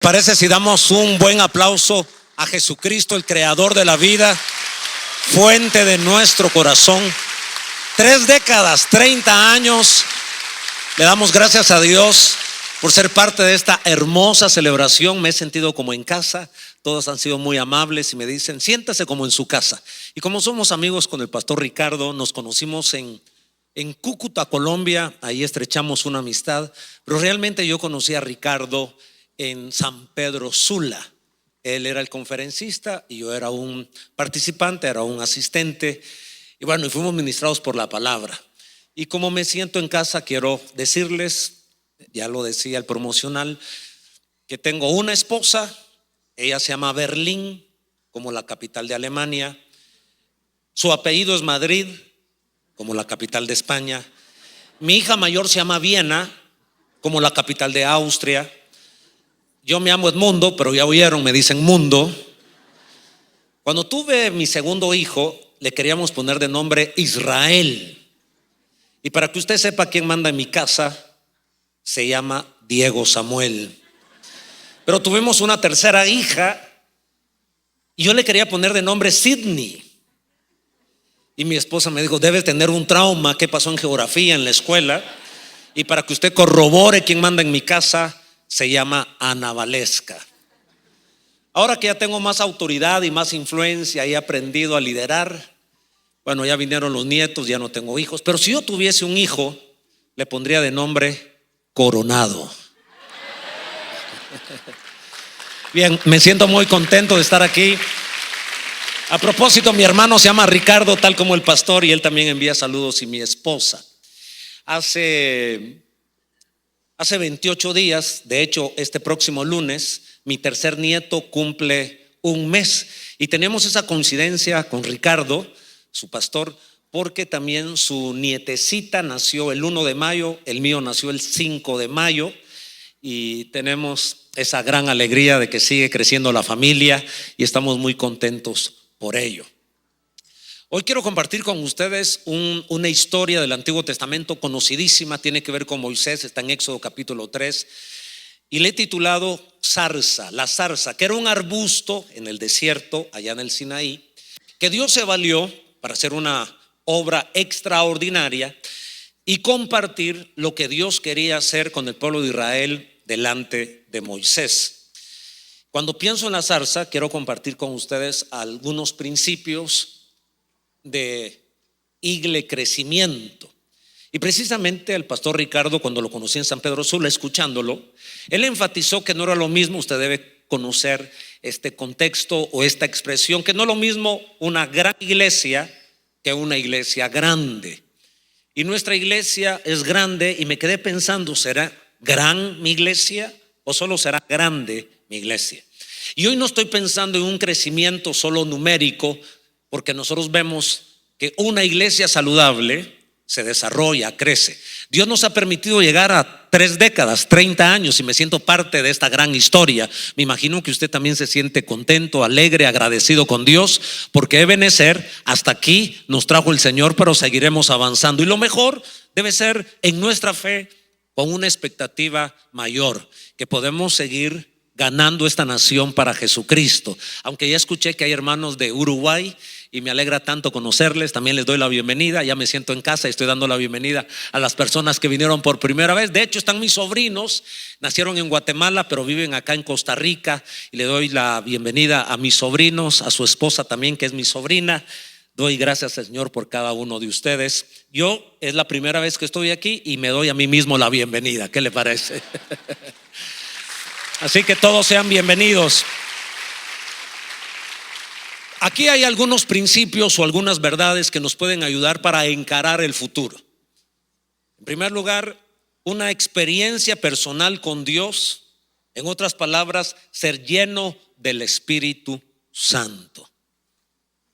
parece si damos un buen aplauso a Jesucristo, el creador de la vida, fuente de nuestro corazón? 3 décadas, 30 años. Le damos gracias a Dios por ser parte de esta hermosa celebración. Me he sentido como en casa. Todos han sido muy amables y me dicen: siéntase como en su casa. Y como somos amigos con el pastor Ricardo, nos conocimos en Cúcuta, Colombia. Ahí estrechamos una amistad. Pero realmente yo conocí a Ricardo en San Pedro Sula. Él era el conferencista y yo era un participante, era un asistente. Y bueno, y fuimos ministrados por la palabra. Y como me siento en casa, quiero decirles, ya lo decía el promocional, que tengo una esposa. Ella se llama Berlín, como la capital de Alemania. Su apellido es Madrid, como la capital de España. Mi hija mayor se llama Viena, como la capital de Austria. Yo me llamo Edmundo, pero ya oyeron, me dicen Mundo. Cuando tuve mi segundo hijo, le queríamos poner de nombre Israel. Y para que usted sepa quién manda en mi casa, se llama Diego Samuel. Pero tuvimos una tercera hija y yo le quería poner de nombre Sidney. Y mi esposa me dijo: debe tener un trauma. ¿Qué pasó en geografía en la escuela? Y para que usted corrobore quién manda en mi casa, se llama Ana Valesca. Ahora que ya tengo más autoridad y más influencia y he aprendido a liderar, bueno, ya vinieron los nietos, ya no tengo hijos. Pero si yo tuviese un hijo, le pondría de nombre Coronado. Bien, me siento muy contento de estar aquí. A propósito, mi hermano se llama Ricardo, tal como el pastor, y él también envía saludos. Y mi esposa, hace 28 días, de hecho este próximo lunes, mi tercer nieto cumple un mes. Y tenemos esa coincidencia con Ricardo, su pastor, porque también su nietecita nació el 1 de mayo, el mío nació el 5 de mayo. Y tenemos esa gran alegría de que sigue creciendo la familia y estamos muy contentos por ello. Hoy quiero compartir con ustedes una historia del Antiguo Testamento conocidísima. Tiene que ver con Moisés, está en Éxodo capítulo 3 y le he titulado Zarza. La zarza, que era un arbusto en el desierto, allá en el Sinaí, que Dios se valió para hacer una obra extraordinaria y compartir lo que Dios quería hacer con el pueblo de Israel delante de Moisés. Cuando pienso en la zarza, quiero compartir con ustedes algunos principios de crecimiento. Y precisamente el pastor Ricardo, cuando lo conocí en San Pedro Sula, escuchándolo, él enfatizó que no era lo mismo. Usted debe conocer este contexto o esta expresión, que no es lo mismo una gran iglesia que una iglesia grande. Y nuestra iglesia es grande y me quedé pensando: ¿será gran mi iglesia o solo será grande mi iglesia? Y hoy no estoy pensando en un crecimiento solo numérico, porque nosotros vemos que una iglesia saludable se desarrolla, crece. Dios nos ha permitido llegar a 3 décadas, 30 años, y me siento parte de esta gran historia. Me imagino que usted también se siente contento, alegre, agradecido con Dios, porque Ebenezer, hasta aquí nos trajo el Señor, pero seguiremos avanzando. Y lo mejor debe ser en nuestra fe, con una expectativa mayor, que podemos seguir ganando esta nación para Jesucristo. Aunque ya escuché que hay hermanos de Uruguay y me alegra tanto conocerles, también les doy la bienvenida. Ya me siento en casa y estoy dando la bienvenida a las personas que vinieron por primera vez. De hecho, están mis sobrinos, nacieron en Guatemala pero viven acá en Costa Rica, y le doy la bienvenida a mis sobrinos, a su esposa también, que es mi sobrina. Doy gracias al Señor por cada uno de ustedes. Yo es la primera vez que estoy aquí y me doy a mí mismo la bienvenida. ¿Qué le parece? Así que todos sean bienvenidos. Aquí hay algunos principios o algunas verdades que nos pueden ayudar para encarar el futuro. En primer lugar, una experiencia personal con Dios. En otras palabras, ser lleno del Espíritu Santo.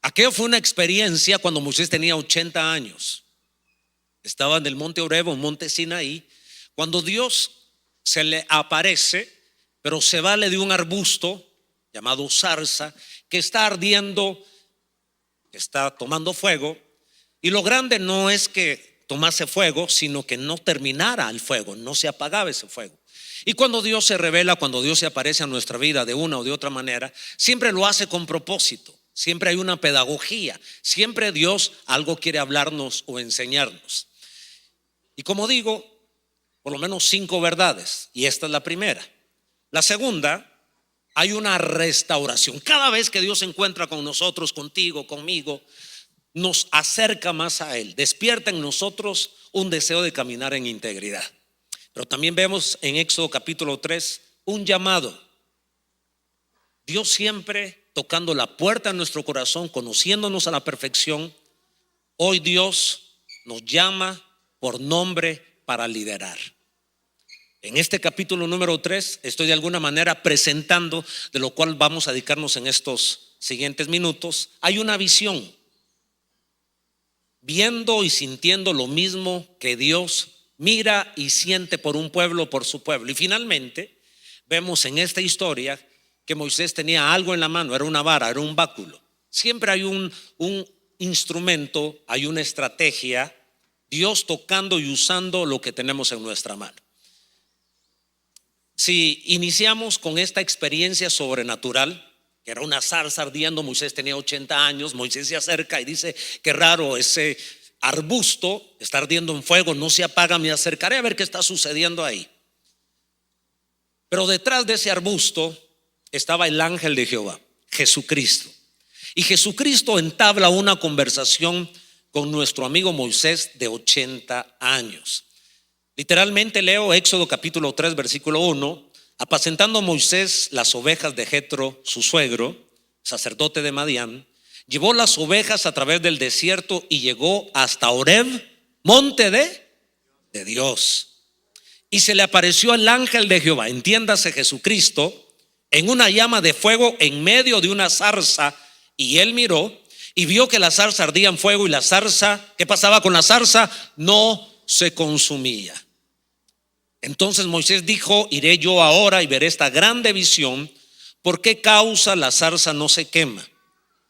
Aquello fue una experiencia cuando Moisés tenía 80 años. Estaba en el monte Oreb, un monte Sinaí, cuando Dios se le aparece, pero se vale de un arbusto llamado zarza, que está ardiendo, que está tomando fuego. Y lo grande no es que tomase fuego, sino que no terminara el fuego, no se apagaba ese fuego. Y cuando Dios se revela, cuando Dios se aparece a nuestra vida de una o de otra manera, siempre lo hace con propósito, siempre hay una pedagogía, siempre Dios algo quiere hablarnos o enseñarnos. Y como digo, por lo menos 5 verdades, y esta es la primera. La segunda, hay una restauración. Cada vez que Dios se encuentra con nosotros, contigo, conmigo, nos acerca más a Él, despierta en nosotros un deseo de caminar en integridad. Pero también vemos en Éxodo capítulo 3 un llamado. Dios siempre tocando la puerta de nuestro corazón, conociéndonos a la perfección. Hoy Dios nos llama por nombre para liderar. En este capítulo número 3 estoy de alguna manera presentando, de lo cual vamos a dedicarnos en estos siguientes minutos. Hay una visión, viendo y sintiendo lo mismo que Dios mira y siente por un pueblo, por su pueblo. Y finalmente vemos en esta historia que Moisés tenía algo en la mano, era una vara, era un báculo. Siempre hay un instrumento, hay una estrategia, Dios tocando y usando lo que tenemos en nuestra mano. Si iniciamos con esta experiencia sobrenatural, que era una zarza ardiendo, Moisés tenía 80 años, Moisés se acerca y dice: qué raro, ese arbusto está ardiendo en fuego, no se apaga, me acercaré a ver qué está sucediendo ahí. Pero detrás de ese arbusto estaba el ángel de Jehová, Jesucristo. Y Jesucristo entabla una conversación con nuestro amigo Moisés de 80 años. Literalmente leo Éxodo capítulo 3 versículo 1. Apacentando Moisés las ovejas de Jetro, su suegro, sacerdote de Madián, llevó las ovejas a través del desierto y llegó hasta Horeb, monte de Dios. Y se le apareció el ángel de Jehová, entiéndase Jesucristo, en una llama de fuego en medio de una zarza. Y él miró y vio que la zarza ardía en fuego, y la zarza, ¿qué pasaba con la zarza? No se consumía. Entonces Moisés dijo: iré yo ahora y veré esta grande visión. ¿Por qué causa la zarza no se quema?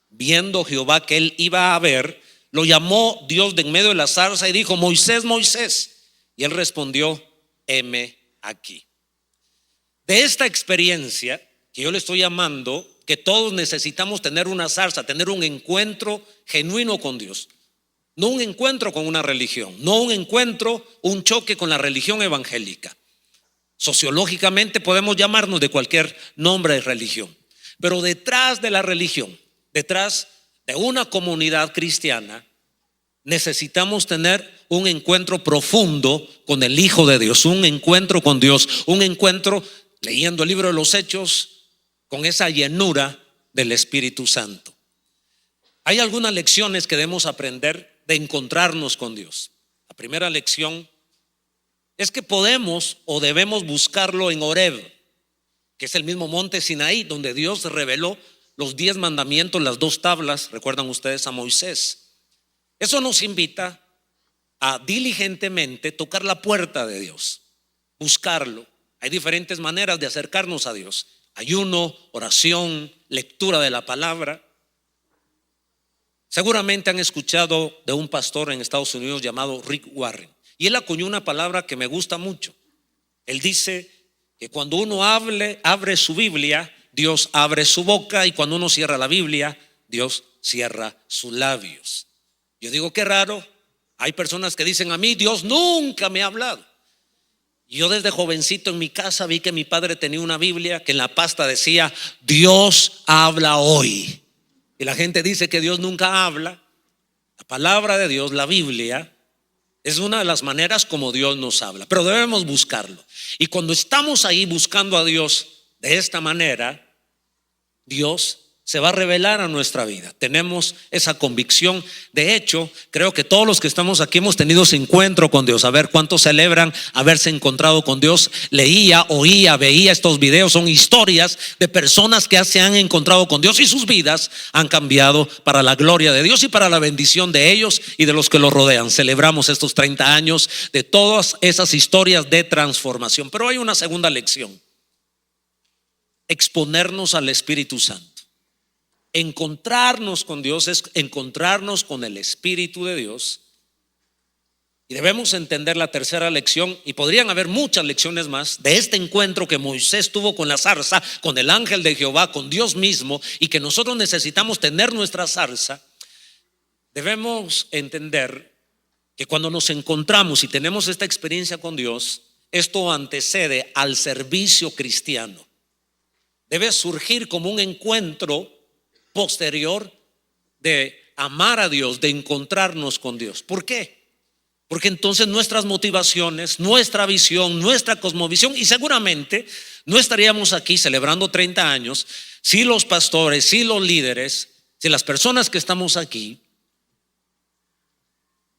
Viendo Jehová que él iba a ver, lo llamó Dios de en medio de la zarza y dijo: Moisés, Moisés. Y él respondió: heme aquí. De esta experiencia que yo le estoy llamando, que todos necesitamos tener una zarza, tener un encuentro genuino con Dios. No un encuentro con una religión, no un encuentro, un choque con la religión evangélica. Sociológicamente podemos llamarnos de cualquier nombre de religión, pero detrás de la religión, detrás de una comunidad cristiana, necesitamos tener un encuentro profundo con el Hijo de Dios, un encuentro con Dios, un encuentro, leyendo el libro de los Hechos, con esa llenura del Espíritu Santo. Hay algunas lecciones que debemos aprender de encontrarnos con Dios. La primera lección es que podemos o debemos buscarlo en Horeb, que es el mismo monte Sinaí, donde Dios reveló los 10 mandamientos, las 2 tablas, recuerdan ustedes, a Moisés. Eso nos invita a diligentemente tocar la puerta de Dios, buscarlo. Hay diferentes maneras de acercarnos a Dios: ayuno, oración, lectura de la palabra. Seguramente han escuchado de un pastor en Estados Unidos llamado Rick Warren, y él acuñó una palabra que me gusta mucho. Él dice que cuando uno abre su Biblia, Dios abre su boca, y cuando uno cierra la Biblia, Dios cierra sus labios. Yo digo: qué raro, hay personas que dicen: a mí Dios nunca me ha hablado. Yo desde jovencito en mi casa vi que mi padre tenía una Biblia que en la pasta decía: Dios habla hoy. Y la gente dice que Dios nunca habla. La palabra de Dios, la Biblia, es una de las maneras como Dios nos habla, pero debemos buscarlo. Y cuando estamos ahí buscando a Dios de esta manera, Dios se va a revelar a nuestra vida. Tenemos esa convicción. De hecho, creo que todos los que estamos aquí hemos tenido ese encuentro con Dios. A ver cuántos celebran haberse encontrado con Dios. Leía, oía, veía estos videos. Son historias de personas que se han encontrado con Dios y sus vidas han cambiado para la gloria de Dios y para la bendición de ellos y de los que los rodean. Celebramos estos 30 años de todas esas historias de transformación. Pero hay una segunda lección: exponernos al Espíritu Santo. Encontrarnos con Dios es encontrarnos con el Espíritu de Dios. Y debemos entender la tercera lección, y podrían haber muchas lecciones más de este encuentro que Moisés tuvo con la zarza, con el ángel de Jehová, con Dios mismo, y que nosotros necesitamos tener nuestra zarza. Debemos entender que cuando nos encontramos y tenemos esta experiencia con Dios, esto antecede al servicio cristiano. Debe surgir como un encuentro posterior de amar a Dios, de encontrarnos con Dios. ¿Por qué? Porque entonces nuestras motivaciones, nuestra visión, nuestra cosmovisión, y seguramente no estaríamos aquí celebrando 30 años si los pastores, si los líderes, si las personas que estamos aquí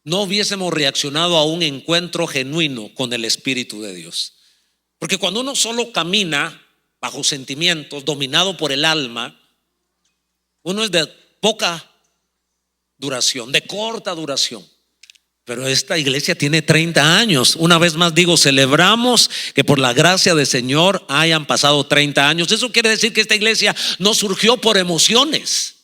no hubiésemos reaccionado a un encuentro genuino con el Espíritu de Dios. Porque cuando uno solo camina bajo sentimientos, dominado por el alma, uno es de poca duración, de corta duración. Pero esta iglesia tiene 30 años. Una vez más digo, celebramos que por la gracia del Señor hayan pasado 30 años. Eso quiere decir que esta iglesia no surgió por emociones,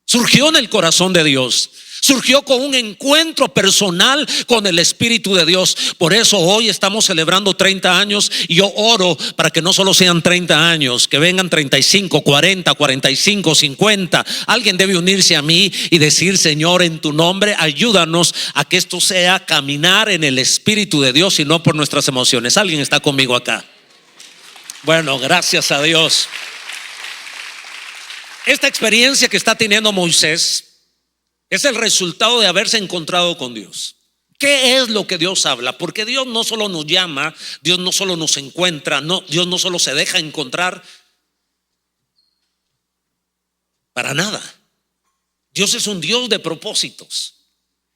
surgió en el corazón de Dios. Surgió con un encuentro personal con el Espíritu de Dios. Por eso hoy estamos celebrando 30 años y yo oro para que no solo sean 30 años, que vengan 35, 40, 45, 50. Alguien debe unirse a mí y decir: Señor, en tu nombre ayúdanos a que esto sea caminar en el Espíritu de Dios y no por nuestras emociones. ¿Alguien está conmigo acá? Bueno, gracias a Dios. Esta experiencia que está teniendo Moisés es el resultado de haberse encontrado con Dios. ¿Qué es lo que Dios habla? Porque Dios no solo nos llama, Dios no solo nos encuentra, Dios no solo se deja encontrar. Para nada. Dios es un Dios de propósitos.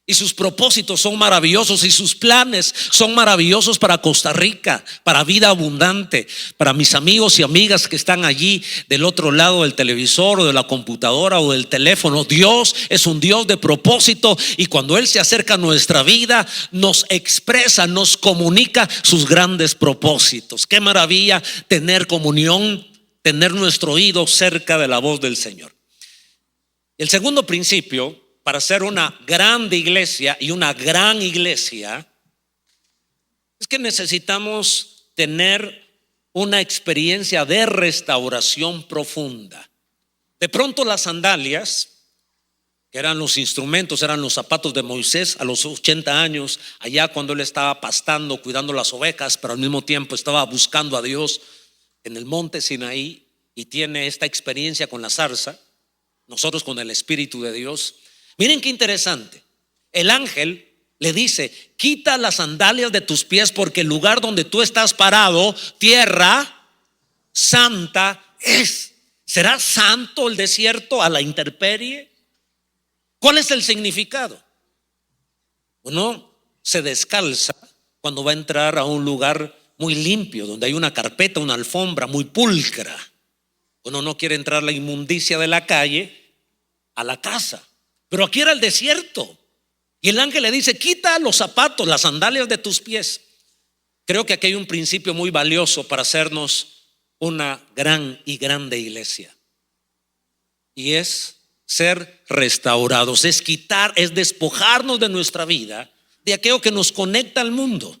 Y sus propósitos son maravillosos y sus planes son maravillosos para Costa Rica, para Vida Abundante, para mis amigos y amigas que están allí del otro lado del televisor o de la computadora o del teléfono. Dios es un Dios de propósito y cuando Él se acerca a nuestra vida nos expresa, nos comunica sus grandes propósitos. Qué maravilla tener comunión, tener nuestro oído cerca de la voz del Señor. El segundo principio para ser una grande iglesia y una gran iglesia es que necesitamos tener una experiencia de restauración profunda. De pronto las sandalias, que eran los instrumentos, eran los zapatos de Moisés a los 80 años, allá cuando él estaba pastando, cuidando las ovejas, pero al mismo tiempo estaba buscando a Dios en el monte Sinaí y tiene esta experiencia con la zarza, nosotros con el Espíritu de Dios. Miren qué interesante. El ángel le dice: quita las sandalias de tus pies porque el lugar donde tú estás parado, tierra santa es. ¿Será santo el desierto a la intemperie? ¿Cuál es el significado? Uno se descalza cuando va a entrar a un lugar muy limpio, donde hay una carpeta, una alfombra muy pulcra. Uno no quiere entrar la inmundicia de la calle a la casa. Pero aquí era el desierto. Y el ángel le dice: quita los zapatos, las sandalias de tus pies. Creo que aquí hay un principio muy valioso para hacernos una gran y grande iglesia. Y es ser restaurados, es quitar, es despojarnos de nuestra vida, de aquello que nos conecta al mundo,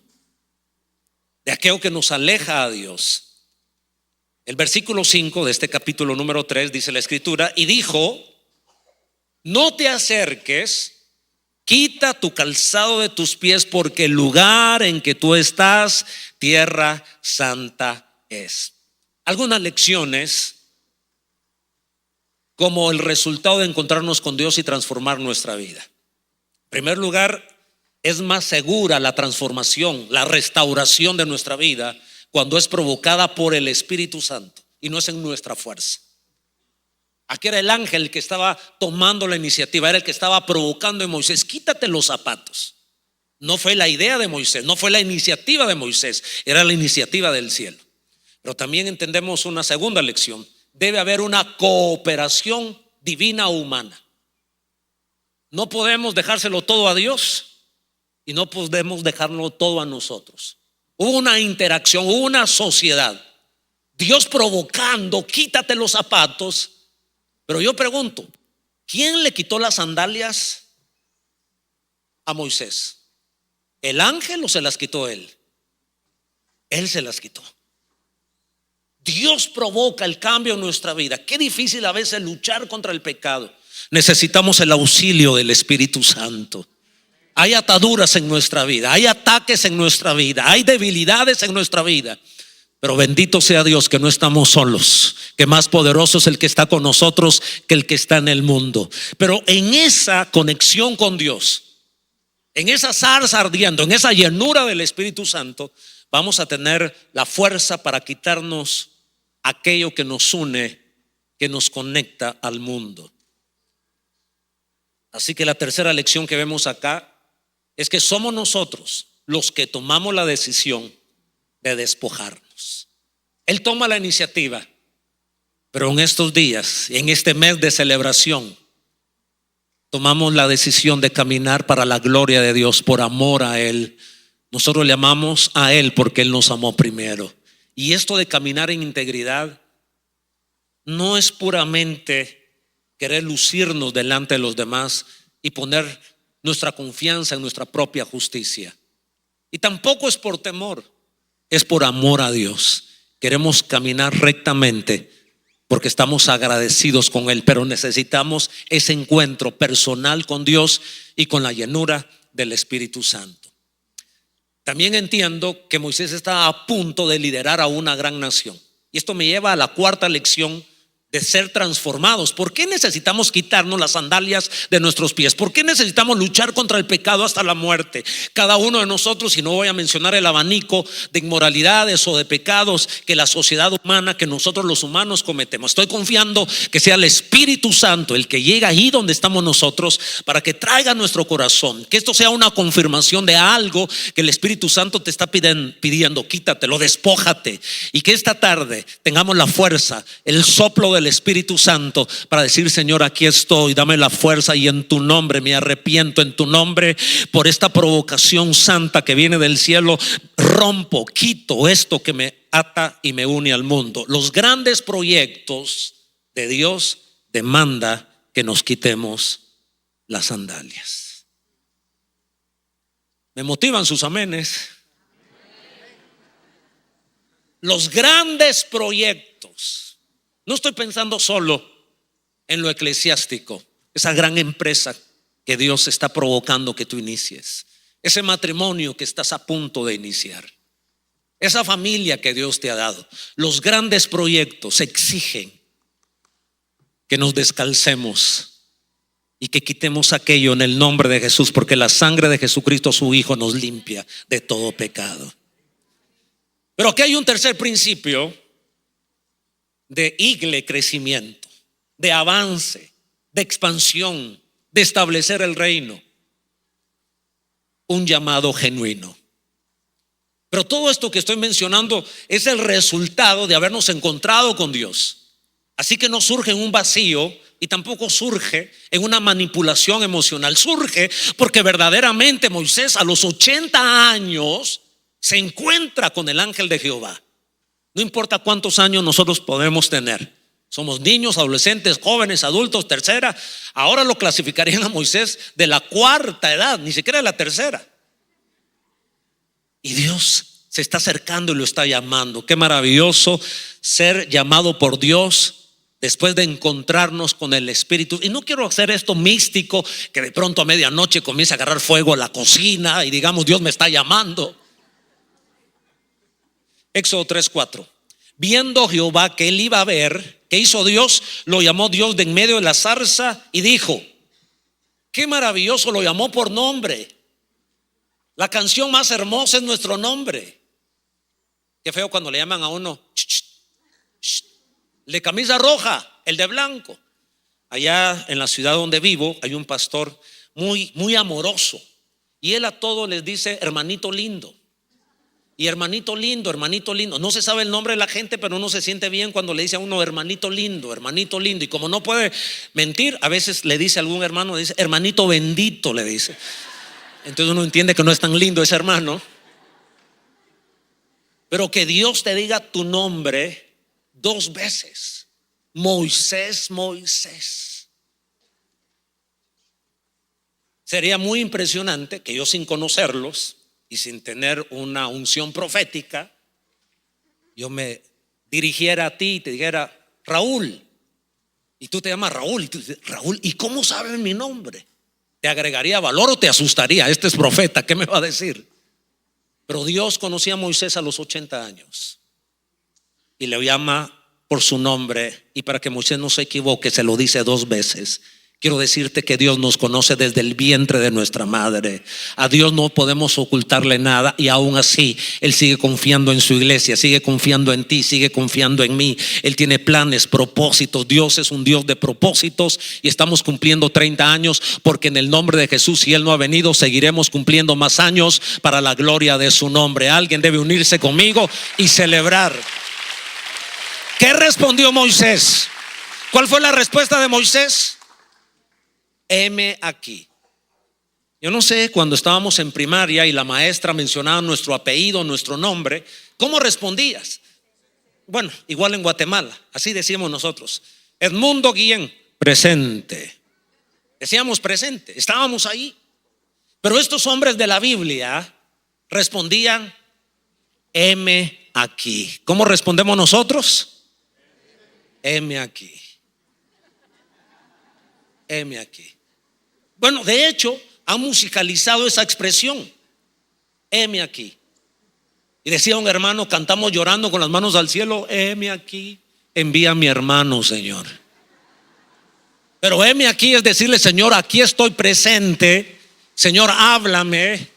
de aquello que nos aleja a Dios. El versículo 5 de este capítulo número 3 dice la escritura: y dijo: no te acerques, quita tu calzado de tus pies, porque el lugar en que tú estás, tierra santa es. Algunas lecciones como el resultado de encontrarnos con Dios y transformar nuestra vida. En primer lugar, es más segura la transformación, la restauración de nuestra vida cuando es provocada por el Espíritu Santo y no es en nuestra fuerza. Aquí era el ángel que estaba tomando la iniciativa, era el que estaba provocando a Moisés: quítate los zapatos. No fue la idea de Moisés, no fue la iniciativa de Moisés, era la iniciativa del cielo. Pero también entendemos una segunda lección: debe haber una cooperación divina o humana. No podemos dejárselo todo a Dios y no podemos dejarlo todo a nosotros. Hubo una interacción, hubo una sociedad. Dios provocando: quítate los zapatos. Pero yo pregunto, ¿quién le quitó las sandalias a Moisés? ¿El ángel o se las quitó él? Él se las quitó. Dios provoca el cambio en nuestra vida. Qué difícil a veces luchar contra el pecado. Necesitamos el auxilio del Espíritu Santo. Hay ataduras en nuestra vida, hay ataques en nuestra vida, hay debilidades en nuestra vida. Pero bendito sea Dios que no estamos solos, que más poderoso es el que está con nosotros que el que está en el mundo. Pero en esa conexión con Dios, en esa zarza ardiendo, en esa llenura del Espíritu Santo, vamos a tener la fuerza para quitarnos aquello que nos une, que nos conecta al mundo. Así que la tercera lección que vemos acá es que somos nosotros los que tomamos la decisión de despojarnos. Él toma la iniciativa, pero en estos días, en este mes de celebración, tomamos la decisión de caminar para la gloria de Dios, por amor a Él. Nosotros le amamos a Él porque Él nos amó primero. Y esto de caminar en integridad no es puramente querer lucirnos delante de los demás y poner nuestra confianza en nuestra propia justicia. Y tampoco es por temor, es por amor a Dios. Queremos caminar rectamente porque estamos agradecidos con Él, pero necesitamos ese encuentro personal con Dios y con la llenura del Espíritu Santo. También entiendo que Moisés está a punto de liderar a una gran nación. Y esto me lleva a la cuarta lección de ser transformados. ¿Por qué necesitamos quitarnos las sandalias de nuestros pies? ¿Por qué necesitamos luchar contra el pecado hasta la muerte? Cada uno de nosotros, y no voy a mencionar el abanico de inmoralidades o de pecados que la sociedad humana, que nosotros los humanos cometemos. Estoy confiando que sea el Espíritu Santo el que llega ahí donde estamos nosotros para que traiga a nuestro corazón, que esto sea una confirmación de algo que el Espíritu Santo te está pidiendo. Quítatelo, despójate, y que esta tarde tengamos la fuerza, el soplo del Espíritu Santo para decir: Señor, aquí estoy, dame la fuerza, y en tu nombre me arrepiento, en tu nombre, por esta provocación santa que viene del cielo, rompo, quito esto que me ata y me une al mundo. Los grandes proyectos de Dios demanda que nos quitemos las sandalias. Me motivan sus amenes. Los grandes proyectos. No estoy pensando solo en lo eclesiástico, esa gran empresa que Dios está provocando que tú inicies, ese matrimonio que estás a punto de iniciar, esa familia que Dios te ha dado. Los grandes proyectos exigen que nos descalcemos y que quitemos aquello en el nombre de Jesús, porque la sangre de Jesucristo, su Hijo, nos limpia de todo pecado. Pero aquí hay un tercer principio de crecimiento, de avance, de expansión, de establecer el reino. Un llamado genuino. Pero todo esto que estoy mencionando es el resultado de habernos encontrado con Dios. Así que no surge en un vacío y tampoco surge en una manipulación emocional. Surge porque verdaderamente Moisés, a los 80 años, se encuentra con el ángel de Jehová. No importa cuántos años nosotros podemos tener, somos niños, adolescentes, jóvenes, adultos, tercera. Ahora lo clasificarían a Moisés de la cuarta edad, ni siquiera de la tercera. Y Dios se está acercando y lo está llamando. Qué maravilloso ser llamado por Dios después de encontrarnos con el Espíritu. Y no quiero hacer esto místico, que de pronto a medianoche comience a agarrar fuego a la cocina y digamos: Dios me está llamando. Éxodo 3:4. Viendo Jehová que él iba a ver, ¿qué hizo Dios? Lo llamó Dios de en medio de la zarza y dijo: qué maravilloso, lo llamó por nombre. La canción más hermosa es nuestro nombre. Qué feo cuando le llaman a uno el de camisa roja, el de blanco. Allá en la ciudad donde vivo hay un pastor muy amoroso, y él a todos les dice hermanito lindo. Y hermanito lindo, hermanito lindo. No se sabe el nombre de la gente, pero uno se siente bien cuando le dice a uno hermanito lindo, hermanito lindo. Y como no puede mentir, a veces le dice a algún hermano, le dice hermanito bendito, le dice. Entonces uno entiende que no es tan lindo ese hermano. Pero que Dios te diga tu nombre 2 veces: Moisés, Moisés. Sería muy impresionante que yo, sin conocerlos, y sin tener una unción profética, yo me dirigiera a ti y te dijera: Raúl, y tú te llamas Raúl, y tú dices: Raúl, ¿y cómo sabes mi nombre? ¿Te agregaría valor o te asustaría? Este es profeta, ¿qué me va a decir? Pero Dios conocía a Moisés a los 80 años y le llama por su nombre, y para que Moisés no se equivoque se lo dice 2 veces. Quiero decirte que Dios nos conoce desde el vientre de nuestra madre. A Dios no podemos ocultarle nada, y aún así Él sigue confiando en su iglesia, sigue confiando en ti, sigue confiando en mí. Él tiene planes, propósitos. Dios es un Dios de propósitos, y estamos cumpliendo 30 años porque en el nombre de Jesús, si Él no ha venido, seguiremos cumpliendo más años para la gloria de su nombre. Alguien debe unirse conmigo y celebrar. ¿Qué respondió Moisés? ¿Cuál fue la respuesta de Moisés? Heme aquí. Yo no sé, cuando estábamos en primaria y la maestra mencionaba nuestro apellido, nuestro nombre, ¿cómo respondías? Bueno, igual en Guatemala, así decíamos nosotros: Edmundo Guillén, presente. Decíamos presente, estábamos ahí. Pero estos hombres de la Biblia respondían: heme aquí. ¿Cómo respondemos nosotros? Heme aquí. Heme aquí. Bueno, de hecho, han musicalizado esa expresión: heme aquí. Y decía un hermano, cantamos llorando con las manos al cielo: heme aquí, envía a mi hermano, Señor. Pero heme aquí es decirle: Señor, aquí estoy presente. Señor, háblame,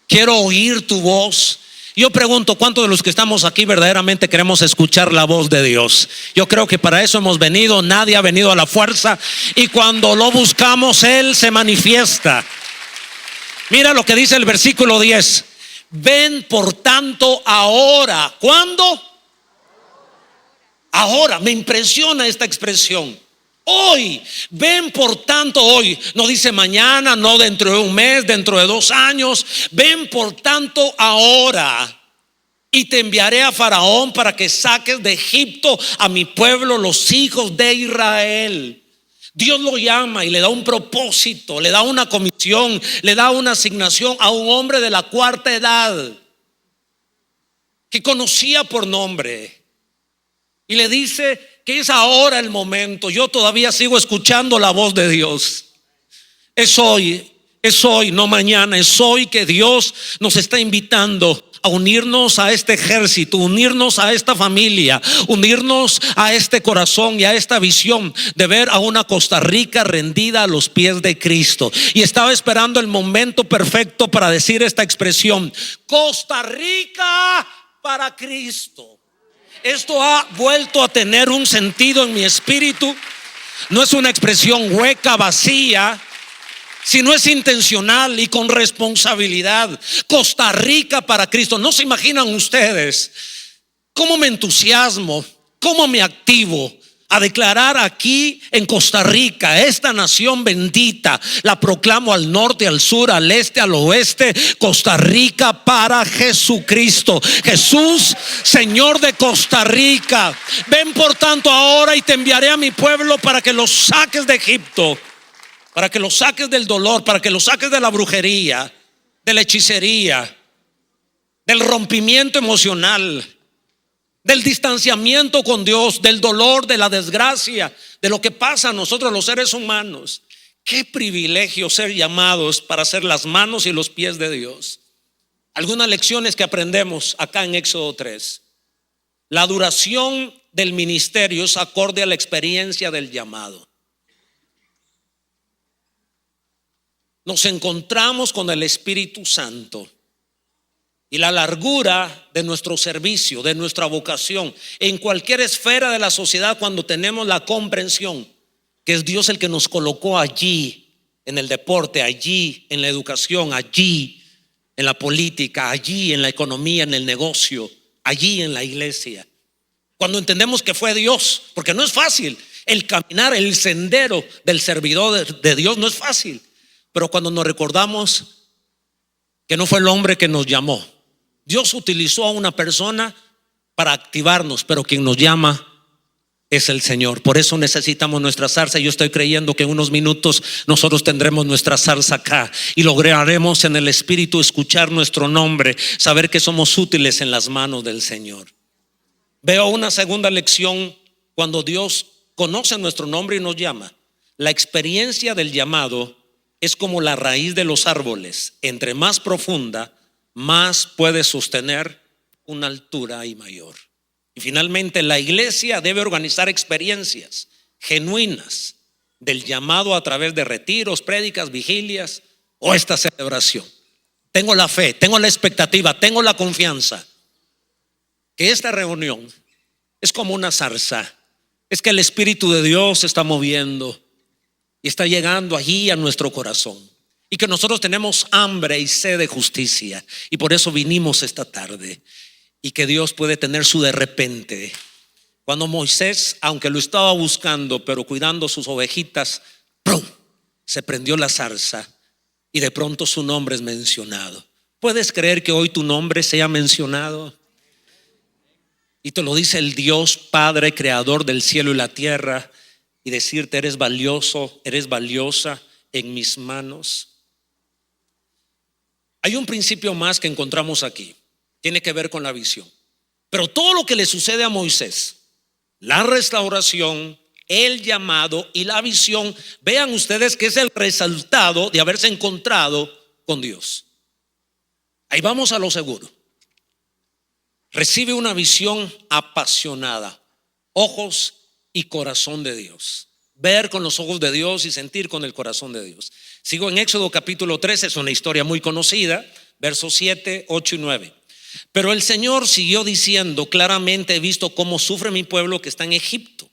quiero oír tu voz. Yo pregunto, ¿cuántos de los que estamos aquí verdaderamente queremos escuchar la voz de Dios? Yo creo que para eso hemos venido. Nadie ha venido a la fuerza, y cuando lo buscamos, Él se manifiesta. Mira lo que dice el versículo 10: ven por tanto ahora. ¿Cuándo? Ahora. Me impresiona esta expresión: hoy. Ven por tanto hoy. No dice mañana, no dentro de un mes, dentro de 2 años. Ven por tanto ahora, y te enviaré a Faraón para que saques de Egipto a mi pueblo, los hijos de Israel. Dios lo llama y le da un propósito, le da una comisión, le da una asignación a un hombre de la 4ª edad que conocía por nombre, y le dice que es ahora el momento. Yo todavía sigo escuchando la voz de Dios. Es hoy, no mañana. Es hoy que Dios nos está invitando a unirnos a este ejército, unirnos a esta familia, unirnos a este corazón y a esta visión de ver a una Costa Rica rendida a los pies de Cristo. Y estaba esperando el momento perfecto para decir esta expresión: Costa Rica para Cristo. Esto ha vuelto a tener un sentido en mi espíritu. No es una expresión hueca, vacía, sino es intencional y con responsabilidad. Costa Rica para Cristo. No se imaginan ustedes cómo me entusiasmo, cómo me activo a declarar aquí en Costa Rica, esta nación bendita. La proclamo al norte, al sur, al este, al oeste: Costa Rica para Jesucristo. Jesús, Señor de Costa Rica. Ven por tanto ahora, y te enviaré a mi pueblo para que los saques de Egipto, para que los saques del dolor, para que los saques de la brujería, de la hechicería, del rompimiento emocional, del distanciamiento con Dios, del dolor, de la desgracia, de lo que pasa a nosotros los seres humanos. Qué privilegio ser llamados para ser las manos y los pies de Dios. Algunas lecciones que aprendemos acá en Éxodo 3. La duración del ministerio es acorde a la experiencia del llamado. Nos encontramos con el Espíritu Santo, y la largura de nuestro servicio, de nuestra vocación en cualquier esfera de la sociedad, cuando tenemos la comprensión que es Dios el que nos colocó allí, en el deporte, allí en la educación, allí en la política, allí en la economía, en el negocio, allí en la iglesia. Cuando entendemos que fue Dios, porque no es fácil el caminar, el sendero del servidor de Dios no es fácil. Pero cuando nos recordamos que no fue el hombre que nos llamó, Dios utilizó a una persona para activarnos, pero quien nos llama es el Señor. Por eso necesitamos nuestra zarza. Yo estoy creyendo que en unos minutos nosotros tendremos nuestra zarza acá y lograremos en el Espíritu escuchar nuestro nombre, saber que somos útiles en las manos del Señor. Veo una segunda lección cuando Dios conoce nuestro nombre y nos llama. La experiencia del llamado es como la raíz de los árboles. Entre más profunda, más puede sostener una altura y mayor. Y finalmente, la iglesia debe organizar experiencias genuinas del llamado a través de retiros, prédicas, vigilias o esta celebración. Tengo la fe, tengo la expectativa, tengo la confianza que esta reunión es como una zarza. Es que el Espíritu de Dios se está moviendo y está llegando allí a nuestro corazón. Y que nosotros tenemos hambre y sed de justicia. Y por eso vinimos esta tarde. Y que Dios puede tener su de repente. Cuando Moisés, aunque lo estaba buscando, pero cuidando sus ovejitas, ¡prum!, se prendió la zarza y de pronto su nombre es mencionado. ¿Puedes creer que hoy tu nombre sea mencionado? Y te lo dice el Dios Padre, creador del cielo y la tierra, y decirte: eres valioso, eres valiosa en mis manos. Hay un principio más que encontramos aquí. Tiene que ver con la visión. Pero todo lo que le sucede a Moisés, la restauración, el llamado y la visión, vean ustedes que es el resultado de haberse encontrado con Dios. Ahí vamos a lo seguro. Recibe una visión apasionada, ojos y corazón de Dios. Ver con los ojos de Dios y sentir con el corazón de Dios. Sigo en Éxodo capítulo 13, es una historia muy conocida, versos 7, 8 y 9. Pero el Señor siguió diciendo: claramente he visto cómo sufre mi pueblo que está en Egipto.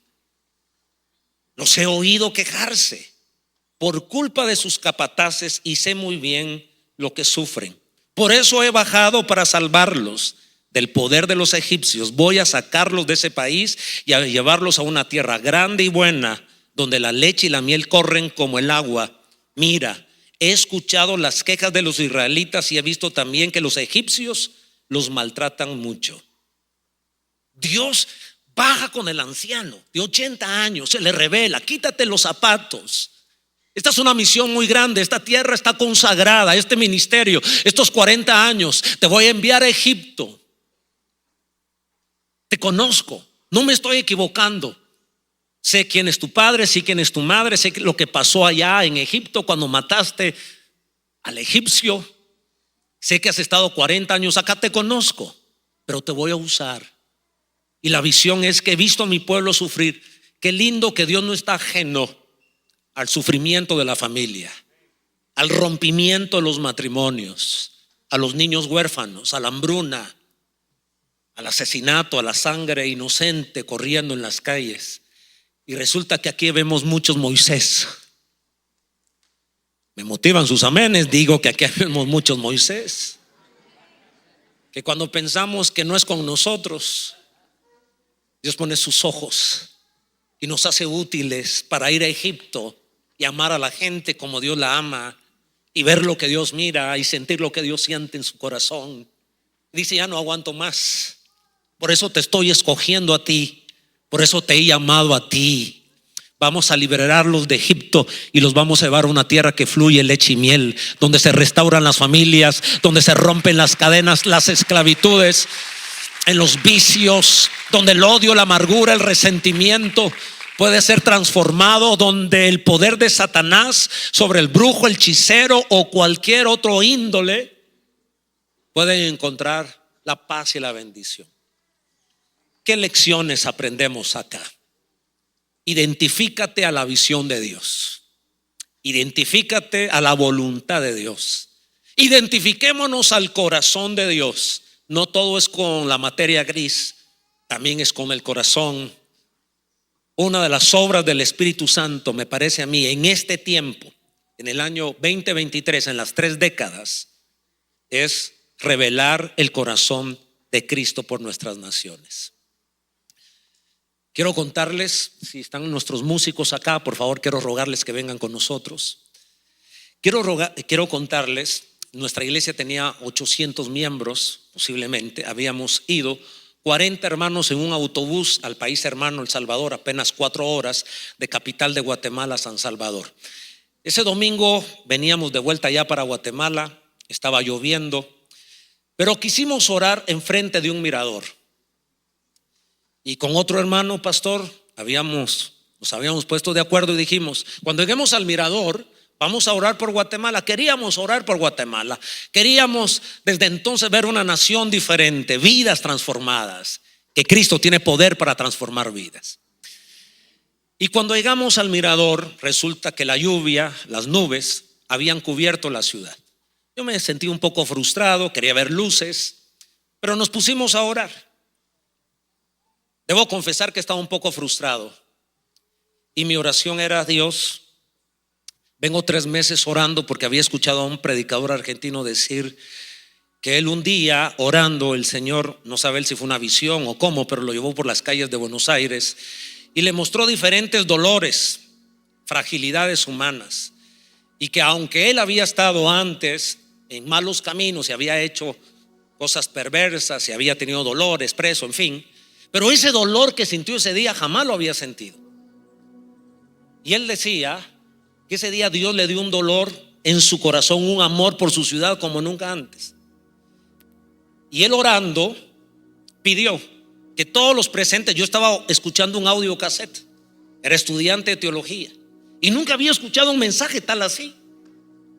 Los he oído quejarse por culpa de sus capataces y sé muy bien lo que sufren. Por eso he bajado para salvarlos del poder de los egipcios. Voy a sacarlos de ese país y a llevarlos a una tierra grande y buena, donde la leche y la miel corren como el agua. Mira, he escuchado las quejas de los israelitas y he visto también que los egipcios los maltratan mucho. Dios baja con el anciano de 80 años, se le revela: quítate los zapatos. Esta es una misión muy grande, esta tierra está consagrada, este ministerio, estos 40 años, te voy a enviar a Egipto. Te conozco, no me estoy equivocando. Sé quién es tu padre, sé quién es tu madre, sé lo que pasó allá en Egipto cuando mataste al egipcio. Sé que has estado 40 años acá, te conozco, pero te voy a usar. Y la visión es que he visto a mi pueblo sufrir. Qué lindo que Dios no está ajeno al sufrimiento de la familia, al rompimiento de los matrimonios, a los niños huérfanos, a la hambruna, al asesinato, a la sangre inocente corriendo en las calles. Y resulta que aquí vemos muchos Moisés. Me motivan sus amenes, digo que aquí vemos muchos Moisés. Que cuando pensamos que no es con nosotros, Dios pone sus ojos y nos hace útiles para ir a Egipto y amar a la gente como Dios la ama, y ver lo que Dios mira y sentir lo que Dios siente en su corazón. Dice: ya no aguanto más. Por eso te estoy escogiendo a ti, por eso te he llamado a ti. Vamos a liberarlos de Egipto y los vamos a llevar a una tierra que fluye leche y miel, donde se restauran las familias, donde se rompen las cadenas, las esclavitudes, en los vicios, donde el odio, la amargura, el resentimiento puede ser transformado, donde el poder de Satanás sobre el brujo, el hechicero o cualquier otro índole pueden encontrar la paz y la bendición. ¿Qué lecciones aprendemos acá? Identifícate a la visión de Dios. Identifícate a la voluntad de Dios. Identifiquémonos al corazón de Dios. No todo es con la materia gris, también es con el corazón. Una de las obras del Espíritu Santo, me parece a mí, en este tiempo, en el año 2023, en las 3 décadas, es revelar el corazón de Cristo por nuestras naciones. Quiero contarles, si están nuestros músicos acá, por favor, quiero rogarles que vengan con nosotros. Quiero contarles, nuestra iglesia tenía 800 miembros, posiblemente. Habíamos ido 40 hermanos en un autobús al país hermano El Salvador, apenas 4 horas de capital de Guatemala a San Salvador. Ese domingo veníamos de vuelta ya para Guatemala, estaba lloviendo, pero quisimos orar enfrente de un mirador. Y con otro hermano pastor nos habíamos puesto de acuerdo y dijimos: cuando lleguemos al mirador, vamos a orar por Guatemala. Queríamos orar por Guatemala. Queríamos desde entonces ver una nación diferente, vidas transformadas, que Cristo tiene poder para transformar vidas. Y cuando llegamos al mirador, resulta que la lluvia, las nubes, habían cubierto la ciudad. Yo me sentí un poco frustrado, quería ver luces, pero nos pusimos a orar. Debo confesar que estaba un poco frustrado. Y mi oración era: Dios, vengo 3 meses orando porque había escuchado a un predicador argentino decir que él un día orando, el Señor, no sabe él si fue una visión o cómo, pero lo llevó por las calles de Buenos Aires y le mostró diferentes dolores, fragilidades humanas, y que aunque él había estado antes en malos caminos y había hecho cosas perversas y había tenido dolores, preso, en fin, pero ese dolor que sintió ese día jamás lo había sentido. Y él decía que ese día Dios le dio un dolor en su corazón, un amor por su ciudad como nunca antes. Y él orando pidió que todos los presentes, yo estaba escuchando un audio cassette, era estudiante de teología y nunca había escuchado un mensaje tal así.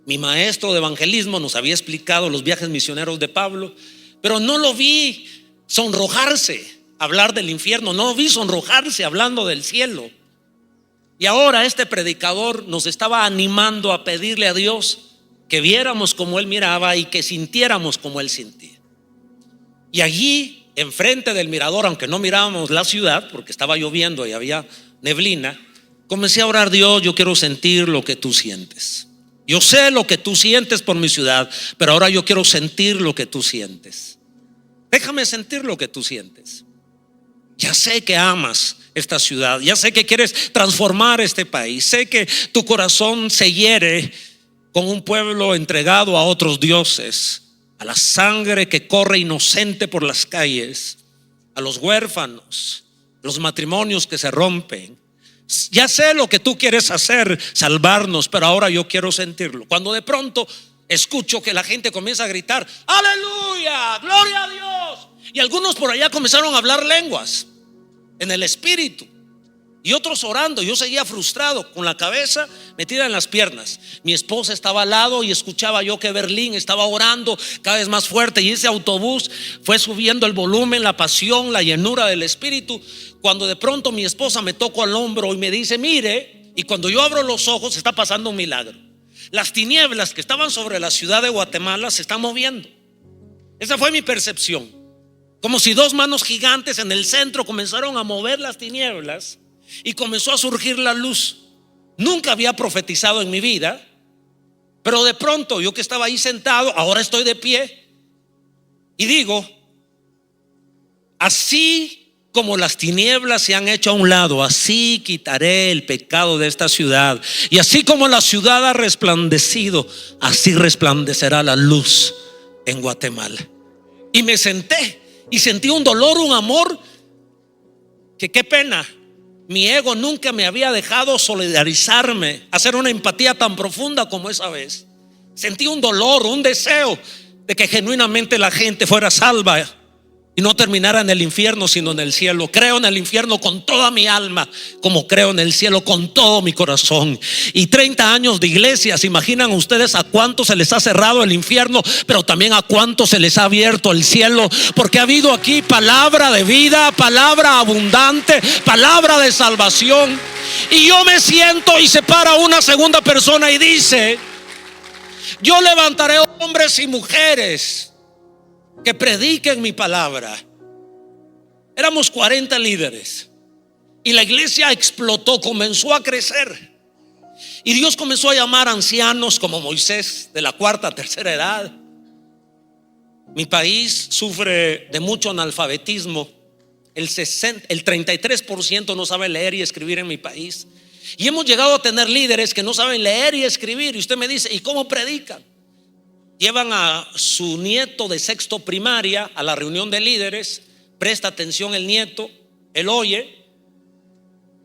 Mi maestro de evangelismo nos había explicado los viajes misioneros de Pablo, pero no lo vi sonrojarse, hablar del infierno, no lo vi sonrojarse hablando del cielo. Y ahora este predicador nos estaba animando a pedirle a Dios que viéramos como él miraba y que sintiéramos como él sentía. Y allí, enfrente del mirador, aunque no mirábamos la ciudad porque estaba lloviendo y había neblina, comencé a orar: Dios, yo quiero sentir lo que tú sientes. Yo sé lo que tú sientes por mi ciudad, pero ahora yo quiero sentir lo que tú sientes. Déjame sentir lo que tú sientes. Ya sé que amas esta ciudad, ya sé que quieres transformar este país, sé que tu corazón se hiere con un pueblo entregado a otros dioses, a la sangre que corre inocente por las calles, a los huérfanos, los matrimonios que se rompen. Ya sé lo que tú quieres hacer, salvarnos, pero ahora yo quiero sentirlo. Cuando de pronto escucho que la gente comienza a gritar: aleluya, gloria a Dios. Y algunos por allá comenzaron a hablar lenguas en el espíritu y otros orando. Yo seguía frustrado, con la cabeza metida en las piernas. Mi esposa estaba al lado y escuchaba yo que Berlín estaba orando cada vez más fuerte, y ese autobús fue subiendo el volumen, la pasión, la llenura del espíritu, cuando de pronto mi esposa me tocó al hombro y me dice: mire. Y cuando yo abro los ojos, está pasando un milagro. Las tinieblas que estaban sobre la ciudad de Guatemala se están moviendo. Esa fue mi percepción. Como si 2 manos gigantes en el centro comenzaron a mover las tinieblas y comenzó a surgir la luz. Nunca había profetizado en mi vida, pero de pronto yo que estaba ahí sentado, ahora estoy de pie y digo: así como las tinieblas se han hecho a un lado, así quitaré el pecado de esta ciudad, y así como la ciudad ha resplandecido, así resplandecerá la luz en Guatemala. Y me senté y sentí un dolor, un amor que qué pena, mi ego nunca me había dejado solidarizarme, hacer una empatía tan profunda como esa vez. Sentí un dolor, un deseo de que genuinamente la gente fuera salva y no terminara en el infierno sino en el cielo. Creo en el infierno con toda mi alma, como creo en el cielo con todo mi corazón. Y 30 años de iglesia, ¿se imaginan ustedes a cuántos se les ha cerrado el infierno, pero también a cuántos se les ha abierto el cielo? Porque ha habido aquí palabra de vida, palabra abundante, palabra de salvación. Y yo me siento y se para una segunda persona y dice: yo levantaré hombres y mujeres que prediquen mi palabra. Éramos 40 líderes y la iglesia explotó, comenzó a crecer. Y Dios comenzó a llamar ancianos como Moisés, de la 4ª, 3ª edad. Mi país sufre de mucho analfabetismo. El 33% no sabe leer y escribir en mi país. Y hemos llegado a tener líderes que no saben leer y escribir. Y usted me dice: ¿y cómo predican? Llevan a su nieto de 6º primaria a la reunión de líderes presta atención el nieto, él oye.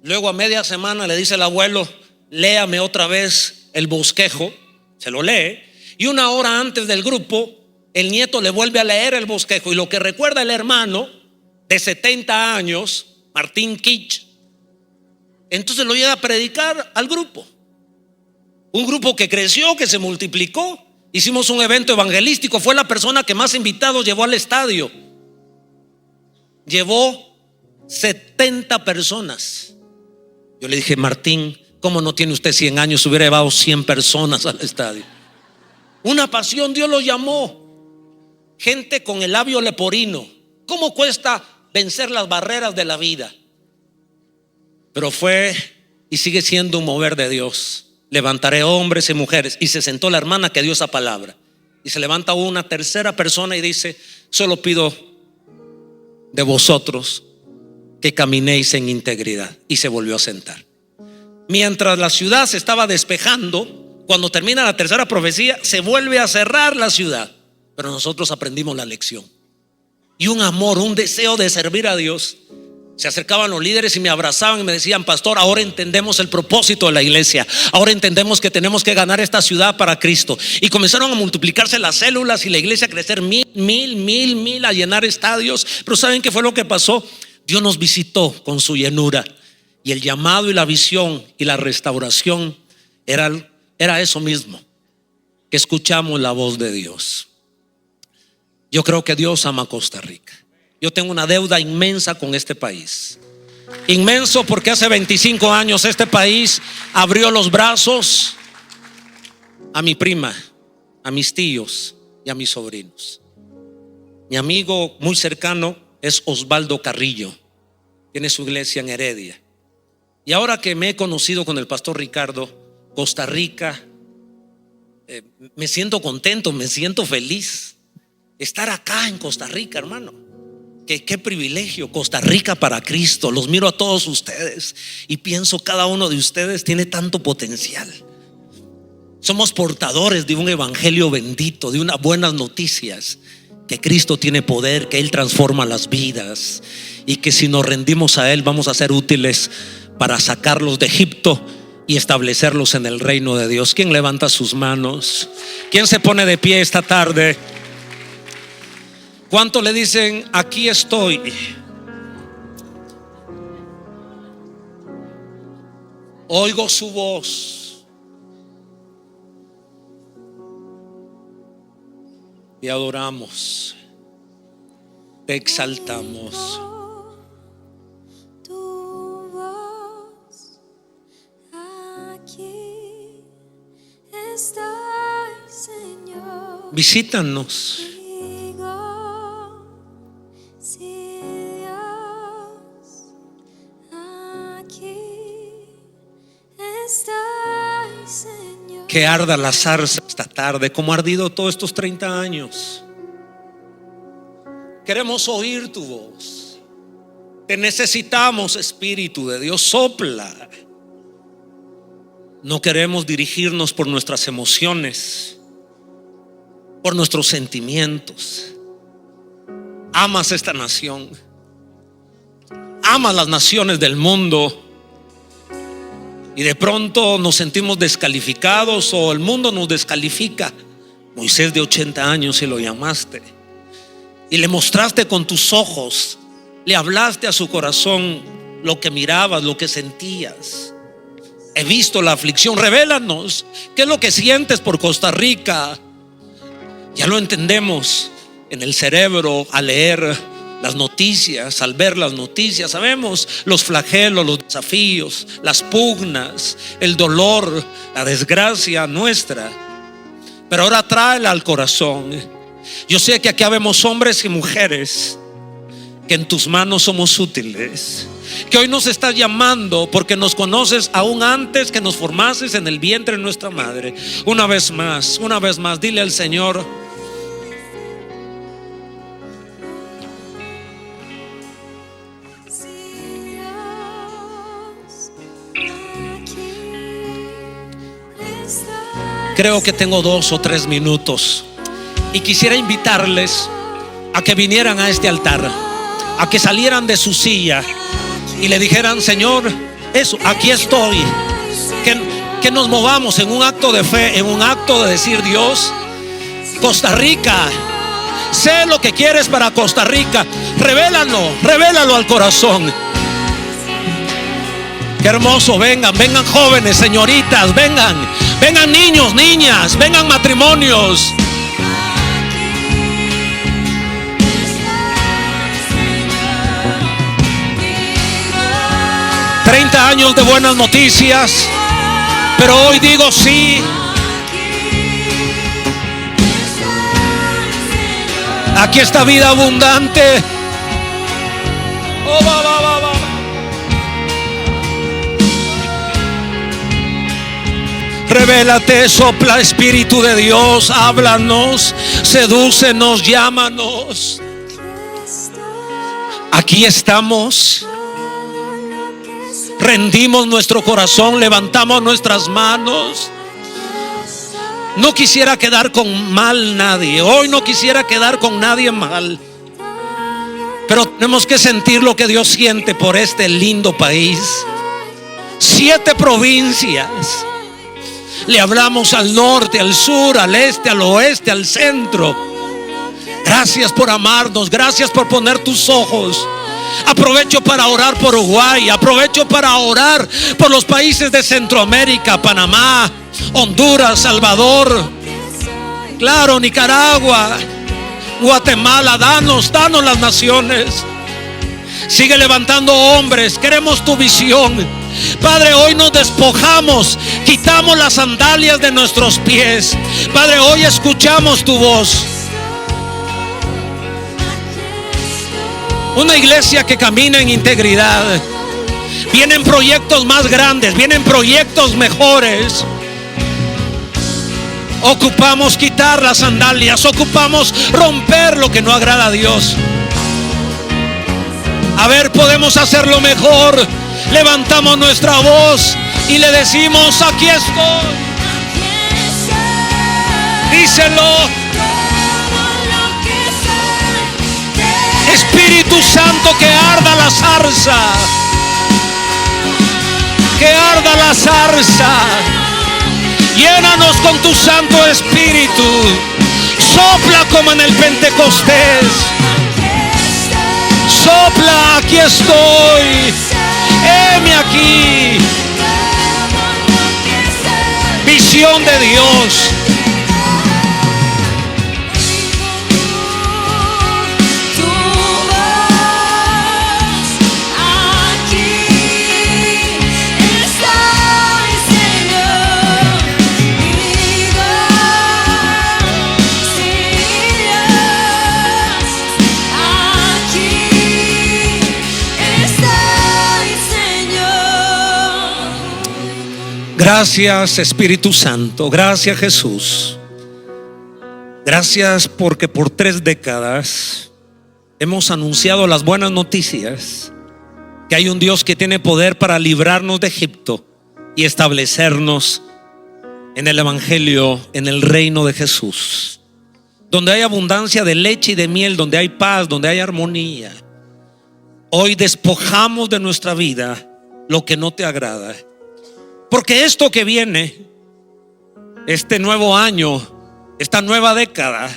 Luego a media semana le dice el abuelo: léame otra vez el bosquejo. Se lo lee. Y una hora antes del grupo, el nieto le vuelve a leer el bosquejo. Y lo que recuerda el hermano de 70 años, Martín Kitsch, entonces lo llega a predicar al grupo. Un grupo que creció, que se multiplicó. Hicimos un evento evangelístico. Fue la persona que más invitados llevó al estadio. Llevó 70 personas. Yo le dije: Martín, ¿cómo no tiene usted 100 años? Hubiera llevado 100 personas al estadio. Una pasión, Dios lo llamó. Gente con el labio leporino. ¿Cómo cuesta vencer las barreras de la vida? Pero fue y sigue siendo un mover de Dios. Levantaré hombres y mujeres. Y se sentó la hermana que dio esa palabra. Y se levanta una tercera persona y dice: solo pido de vosotros que caminéis en integridad. Y se volvió a sentar. Mientras la ciudad se estaba despejando, cuando termina la tercera profecía, se vuelve a cerrar la ciudad. Pero nosotros aprendimos la lección. Y un amor, un deseo de servir a Dios. Se acercaban los líderes y me abrazaban y me decían: pastor, ahora entendemos el propósito de la iglesia. Ahora entendemos que tenemos que ganar esta ciudad para Cristo. Y comenzaron a multiplicarse las células y la iglesia a crecer mil, a llenar estadios. Pero ¿saben qué fue lo que pasó? Dios nos visitó con su llenura. Y el llamado y la visión y la restauración era eso mismo, que escuchamos la voz de Dios. Yo creo que Dios ama a Costa Rica. Yo tengo una deuda inmensa con este país. Inmenso, porque hace 25 años este país abrió los brazos a mi prima, a mis tíos y a mis sobrinos. Mi amigo muy cercano es Osvaldo Carrillo. Tiene su iglesia en Heredia. Y ahora que me he conocido con el pastor Ricardo, Costa Rica, me siento contento, me siento feliz. Estar acá en Costa Rica, hermano. Qué privilegio. Costa Rica para Cristo. Los miro a todos ustedes y pienso: cada uno de ustedes tiene tanto potencial. Somos portadores de un evangelio bendito, de unas buenas noticias, que Cristo tiene poder, que Él transforma las vidas y que si nos rendimos a Él vamos a ser útiles para sacarlos de Egipto y establecerlos en el reino de Dios. ¿Quién levanta sus manos? ¿Quién se pone de pie esta tarde? ¿Cuánto le dicen: aquí estoy? Oigo su voz y adoramos, te exaltamos. Tu voz, aquí estoy, Señor. Visítanos. Que arda la zarza esta tarde, como ha ardido todos estos 30 años. Queremos oír tu voz. Te necesitamos, Espíritu de Dios, sopla. No queremos dirigirnos por nuestras emociones, por nuestros sentimientos. Amas esta nación, amas las naciones del mundo. Y de pronto nos sentimos descalificados o el mundo nos descalifica. Moisés de 80 años, y lo llamaste y le mostraste con tus ojos, le hablaste a su corazón lo que mirabas, lo que sentías. He visto la aflicción. Revélanos qué es lo que sientes por Costa Rica. Ya lo entendemos en el cerebro al leer las noticias, al ver las noticias. Sabemos los flagelos, los desafíos, las pugnas, el dolor, la desgracia nuestra. Pero ahora tráela al corazón. Yo sé que aquí habemos hombres y mujeres que en tus manos somos útiles, que hoy nos estás llamando porque nos conoces aún antes que nos formases en el vientre de nuestra madre. Una vez más, dile al Señor: creo que tengo 2 o 3 minutos y quisiera invitarles a que vinieran a este altar, a que salieran de su silla y le dijeran: Señor, eso, aquí estoy. Que nos movamos en un acto de fe, en un acto de decir: Dios, Costa Rica, sé lo que quieres para Costa Rica, revélalo al corazón. Qué hermoso. Vengan jóvenes, señoritas, vengan niños, niñas, vengan matrimonios. 30 años de buenas noticias, pero hoy digo sí. Aquí está vida abundante. Oh, va. Revélate, sopla, Espíritu de Dios, háblanos, sedúcenos, llámanos. Aquí estamos. Rendimos nuestro corazón, levantamos nuestras manos. No quisiera quedar con mal nadie. Hoy no quisiera quedar con nadie mal. Pero tenemos que sentir lo que Dios siente por este lindo país. 7 provincias. Le hablamos al norte, al sur, al este, al oeste, al centro. Gracias por amarnos. Gracias por poner tus ojos. Aprovecho para orar por Uruguay. Aprovecho para orar por los países de Centroamérica, Panamá, Honduras, Salvador, claro, Nicaragua, Guatemala. Danos las naciones. Sigue levantando hombres. Queremos tu visión, Padre. Hoy nos despojamos, quitamos las sandalias de nuestros pies, Padre. Hoy escuchamos tu voz. Una iglesia que camina en integridad. Vienen proyectos más grandes, vienen proyectos mejores. Ocupamos quitar las sandalias, ocupamos romper lo que no agrada a Dios. A ver, podemos hacerlo mejor. Levantamos nuestra voz y le decimos: aquí estoy. Díselo. Espíritu Santo, que arda la zarza. Que arda la zarza. Llénanos con tu Santo Espíritu. Sopla como en el Pentecostés. Sopla, aquí estoy. Heme aquí. Visión de Dios. Gracias, Espíritu Santo. Gracias, Jesús. Gracias porque por 3 décadas hemos anunciado las buenas noticias, que hay un Dios que tiene poder para librarnos de Egipto y establecernos en el Evangelio, en el reino de Jesús, donde hay abundancia de leche y de miel, donde hay paz, donde hay armonía. Hoy despojamos de nuestra vida lo que no te agrada. Porque esto que viene, este nuevo año, esta nueva década,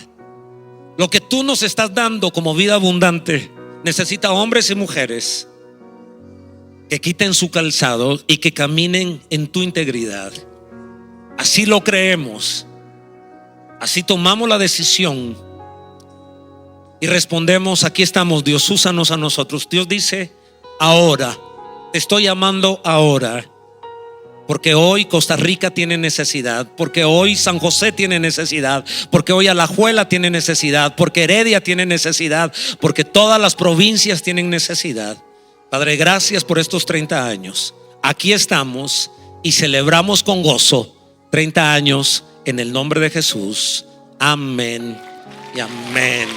lo que tú nos estás dando como vida abundante, necesita hombres y mujeres que quiten su calzado y que caminen en tu integridad. Así lo creemos. Así tomamos la decisión y respondemos: aquí estamos, Dios, úsanos a nosotros. Dios dice: ahora, te estoy llamando ahora. Porque hoy Costa Rica tiene necesidad, porque hoy San José tiene necesidad, porque hoy Alajuela tiene necesidad, porque Heredia tiene necesidad, porque todas las provincias tienen necesidad. Padre, gracias por estos 30 años. Aquí estamos y celebramos con gozo 30 años en el nombre de Jesús. Amén y amén.